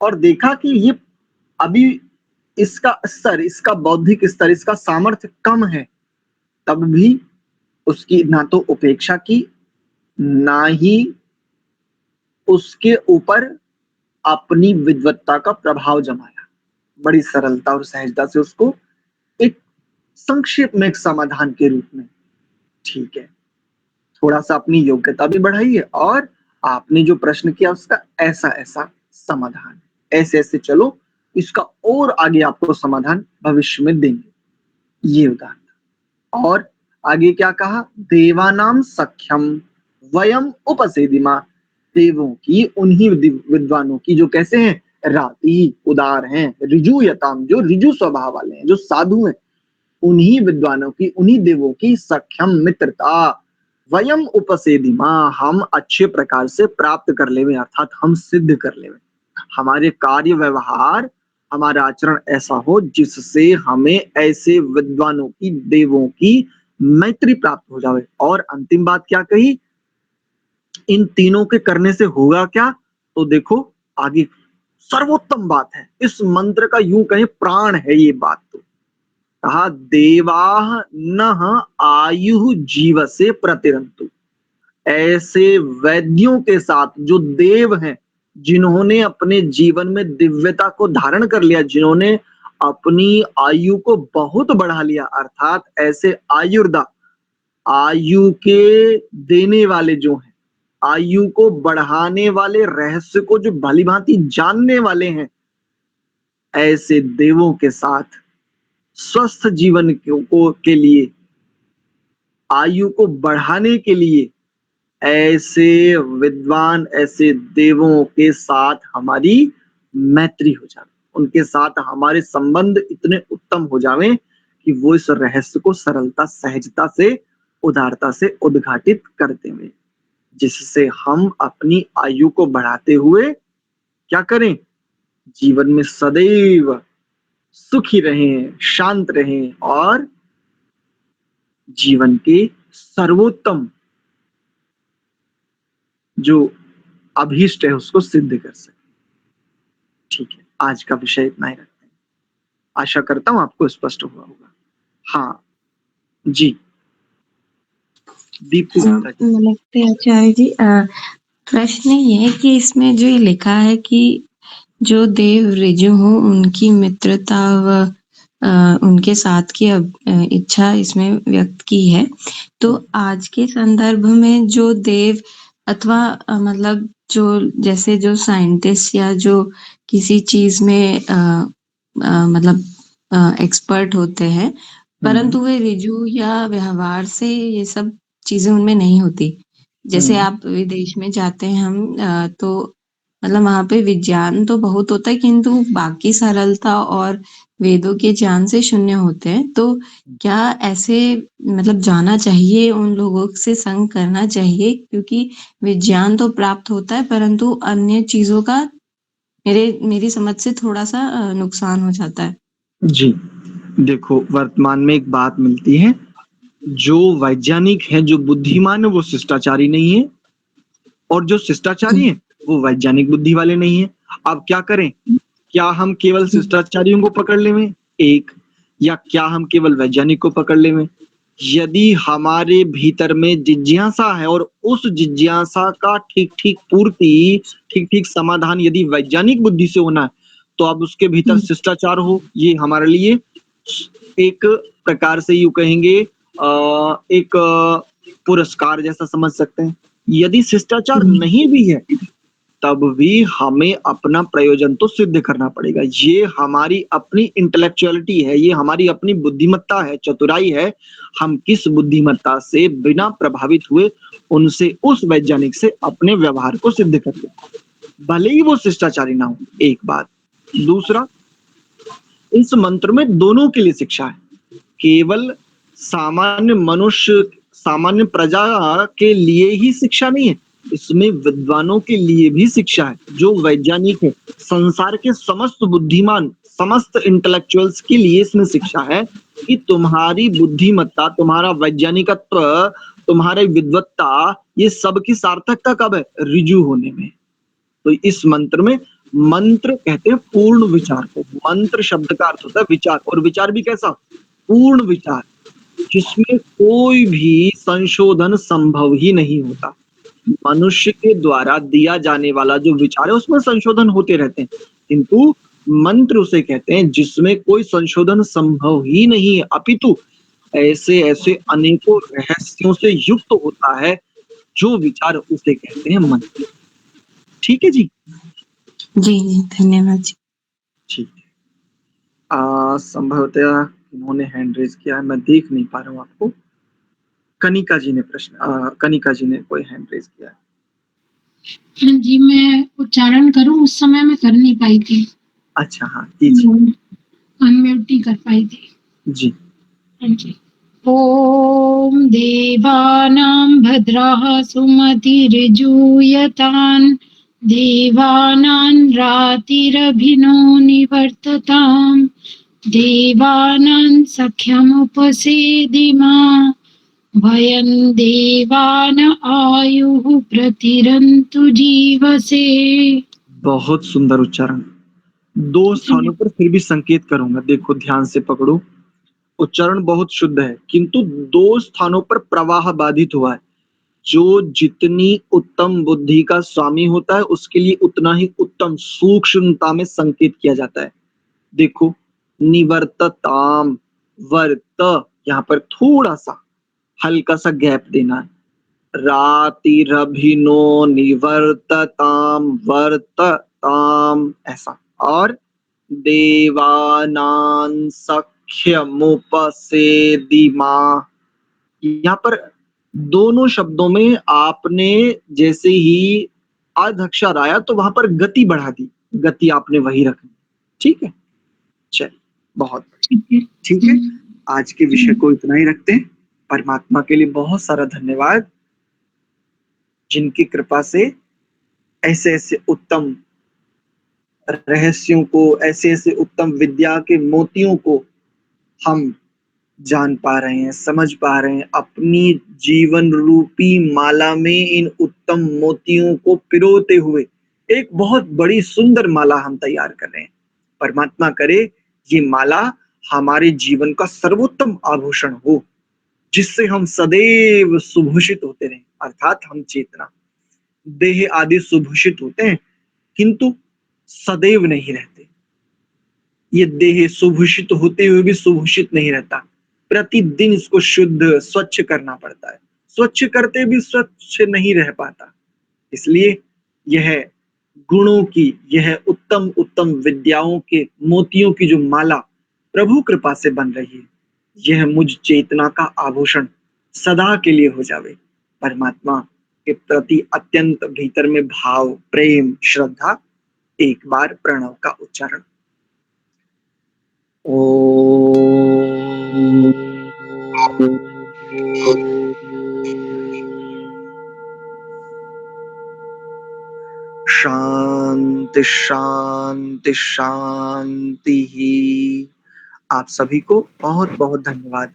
Speaker 2: और देखा कि ये अभी इसका स्तर, इसका बौद्धिक स्तर, इसका सामर्थ्य कम है, तब भी उसकी ना तो उपेक्षा की, ना ही उसके ऊपर अपनी विद्वत्ता का प्रभाव जमाया, बड़ी सरलता और सहजता से उसको एक संक्षेप में एक समाधान के रूप में, ठीक है, थोड़ा सा अपनी योग्यता भी बढ़ाई है और आपने जो प्रश्न किया उसका ऐसा ऐसा समाधान है, ऐसे ऐसे चलो, इसका और आगे आपको समाधान भविष्य में देंगे, ये उदाहरण। और आगे क्या कहा, देवानाम सख्यम वयम उपसेदिमा, देवों की उन्हीं विद्वानों की जो कैसे हैं, राति उदार हैं, ऋजुयताम जो ऋजु स्वभाव वाले हैं, जो साधु हैं, उन्हीं विद्वानों की, उन्हीं देवों की सख्यम मित्रता, वयम उपसेदिमा, हम अच्छे प्रकार से प्राप्त कर लेवे, अर्थात हम सिद्ध कर लेवे, हमारे कार्य व्यवहार, हमारा आचरण ऐसा हो जिससे हमें ऐसे विद्वानों की, देवों की मैत्री प्राप्त हो जाए। और अंतिम बात क्या कही, इन तीनों के करने से होगा क्या, तो देखो आगे सर्वोत्तम बात है, इस मंत्र का यूं कहें प्राण है ये बात, तो कहा देवाह नह आयु जीव से प्रतिरंतु, ऐसे वैद्यों के साथ जो देव हैं, जिन्होंने अपने जीवन में दिव्यता को धारण कर लिया, जिन्होंने अपनी आयु को बहुत बढ़ा लिया, अर्थात ऐसे आयुर्दा, आयु के देने वाले जो हैं, आयु को बढ़ाने वाले, रहस्य को जो भली भांति जानने वाले हैं, ऐसे देवों के साथ स्वस्थ जीवन के लिए, आयु को बढ़ाने के लिए, ऐसे विद्वान, ऐसे देवों के साथ हमारी मैत्री हो जाए, उनके साथ हमारे संबंध इतने उत्तम हो जावें कि वो इस रहस्य को सरलता, सहजता से, उदारता से उद्घाटित कर देंगे, जिससे हम अपनी आयु को बढ़ाते हुए क्या करें, जीवन में सदैव सुखी रहें, शांत रहें और जीवन के सर्वोत्तम जो अभीष्ट है उसको सिद्ध कर सके। ठीक है, आज का विषय इतना ही रखते हैं, आशा करता हूं आपको स्पष्ट हुआ होगा। हाँ जी, दीप्ति।
Speaker 5: नमस्ते आचार्य जी, प्रश्न ये है कि इसमें जो ये लिखा है कि जो देव ऋजु हो उनकी मित्रता व उनके साथ की इच्छा इसमें व्यक्त की है, तो आज के संदर्भ में जो देव अथवा मतलब जो जैसे जो साइंटिस्ट या जो किसी चीज में मतलब एक्सपर्ट होते हैं, परंतु वे ऋजु या व्यवहार से ये सब चीजें उनमें नहीं होती। जैसे आप विदेश में जाते हैं हम, तो मतलब वहां पे विज्ञान तो बहुत होता है, किंतु बाकी सरलता और वेदों के ज्ञान से शून्य होते हैं। तो क्या ऐसे मतलब जाना चाहिए, उन लोगों से संग करना चाहिए, क्योंकि विज्ञान तो प्राप्त होता है परंतु अन्य चीजों का मेरी समझ से थोड़ा सा नुकसान हो जाता है।
Speaker 2: जी देखो, वर्तमान में एक बात मिलती है, जो वैज्ञानिक है, जो बुद्धिमान है, वो शिष्टाचारी नहीं है, और जो शिष्टाचारी है वो वैज्ञानिक बुद्धि वाले नहीं है। अब क्या करें, क्या हम केवल शिष्टाचारियों को पकड़ लें एक, या क्या हम केवल वैज्ञानिक को पकड़ लें? यदि हमारे भीतर में जिज्ञासा है और उस जिज्ञासा का ठीक ठीक पूर्ति, ठीक ठीक समाधान यदि वैज्ञानिक बुद्धि से होना है, तो अब उसके भीतर शिष्टाचार हो, ये हमारे लिए एक प्रकार से यूं कहेंगे एक पुरस्कार जैसा समझ सकते हैं। यदि शिष्टाचार नहीं भी है तब भी हमें अपना प्रयोजन तो सिद्ध करना पड़ेगा। ये हमारी अपनी इंटेलेक्चुअलिटी है, ये हमारी अपनी बुद्धिमत्ता है, चतुराई है। हम किस बुद्धिमत्ता से बिना प्रभावित हुए उनसे, उस वैज्ञानिक से अपने व्यवहार को सिद्ध कर ले, भले ही वो शिष्टाचारी ना हो। एक बात। दूसरा, इस मंत्र में दोनों के लिए शिक्षा है, केवल सामान्य मनुष्य, सामान्य प्रजा के लिए ही शिक्षा नहीं है, इसमें विद्वानों के लिए भी शिक्षा है, जो वैज्ञानिक है, संसार के समस्त बुद्धिमान, समस्त इंटेलेक्चुअल्स के लिए इसमें शिक्षा है कि तुम्हारी बुद्धिमत्ता, तुम्हारा वैज्ञानिकत्व, तुम्हारी विद्वत्ता, ये सब की सार्थकता कब है? ऋजु होने में। तो इस मंत्र में, मंत्र कहते हैं पूर्ण विचार को, मंत्र शब्द का अर्थ होता है विचार, और विचार भी कैसा? पूर्ण विचार, जिसमें कोई भी संशोधन संभव ही नहीं होता। मनुष्य के द्वारा दिया जाने वाला जो विचार है उसमें संशोधन होते रहते हैं, किंतु मंत्र उसे कहते हैं जिसमें कोई संशोधन संभव ही नहीं है, अपितु ऐसे ऐसे अनेकों रहस्यों से युक्त होता है जो विचार, उसे कहते हैं मंत्र। ठीक है जी?
Speaker 5: जी जी, धन्यवाद जी।
Speaker 2: ठीक है। संभवतः इन्होंने हैंड रेज किया है, मैं देख नहीं पा रहा हूँ आपको। कनिका जी ने कनिका जी ने कोई हैंड रेज किया है।
Speaker 12: जी, मैं उच्चारण करूं, उस समय मैं कर नहीं पाई थी।
Speaker 2: अच्छा, हाँ कीजिए।
Speaker 12: अनम्यूट नहीं कर पाई थी
Speaker 2: जी।
Speaker 12: हाँ जी। ओम देवानां भद्राः सुमतिर्जूयतान्, देवानां रातिरभिनो निवर्तताम्, देवानां सख्यमुपसेदिमा, वयं देवान आयुः प्रतिरन्तु जीवसे।
Speaker 2: बहुत सुंदर उच्चारण। दो स्थानों पर फिर भी संकेत करूंगा, देखो ध्यान से पकड़ो। उच्चारण बहुत शुद्ध है, किंतु दो स्थानों पर प्रवाह बाधित हुआ है। जो जितनी उत्तम बुद्धि का स्वामी होता है उसके लिए उतना ही उत्तम सूक्ष्मता में संकेत किया जाता है। देखो, निवर्तताम, वर्त, यहाँ पर थोड़ा सा हल्का सा गैप देना है। रातिरभिनो निवर्तताम, वर्तताम, ऐसा। और देवानां सख्यमुपसेदिमा, यहाँ पर दोनों शब्दों में आपने जैसे ही अर्ध अक्षर आया तो वहां पर गति बढ़ा दी, गति आपने वही रखनी। ठीक है, चलिए, बहुत ठीक है। आज के विषय को इतना ही रखते हैं। परमात्मा के लिए बहुत सारा धन्यवाद, जिनकी कृपा से ऐसे ऐसे उत्तम रहस्यों को, ऐसे ऐसे उत्तम विद्या के मोतियों को हम जान पा रहे हैं, समझ पा रहे हैं। अपनी जीवन रूपी माला में इन उत्तम मोतियों को पिरोते हुए एक बहुत बड़ी सुंदर माला हम तैयार कर रहे हैं। परमात्मा करे ये माला हमारे जीवन का सर्वोत्तम आभूषण हो, जिससे हम सदैव सुभूषित होते रहें। अर्थात हम चेतना, देह आदि सुभूषित होते हैं किंतु सदैव नहीं रहते। ये देह सुभूषित होते हुए भी सुभूषित नहीं रहता, प्रतिदिन इसको शुद्ध स्वच्छ करना पड़ता है, स्वच्छ करते भी स्वच्छ नहीं रह पाता। इसलिए यह गुणों की, यह उत्तम उत्तम विद्याओं के मोतियों की जो माला प्रभु कृपा से बन रही है, यह मुझ चेतना का आभूषण सदा के लिए हो जावे। परमात्मा के प्रति अत्यंत भीतर में भाव, प्रेम, श्रद्धा। एक बार प्रणव का उच्चारण। शांति शांति शांति ही। आप सभी को बहुत बहुत धन्यवाद।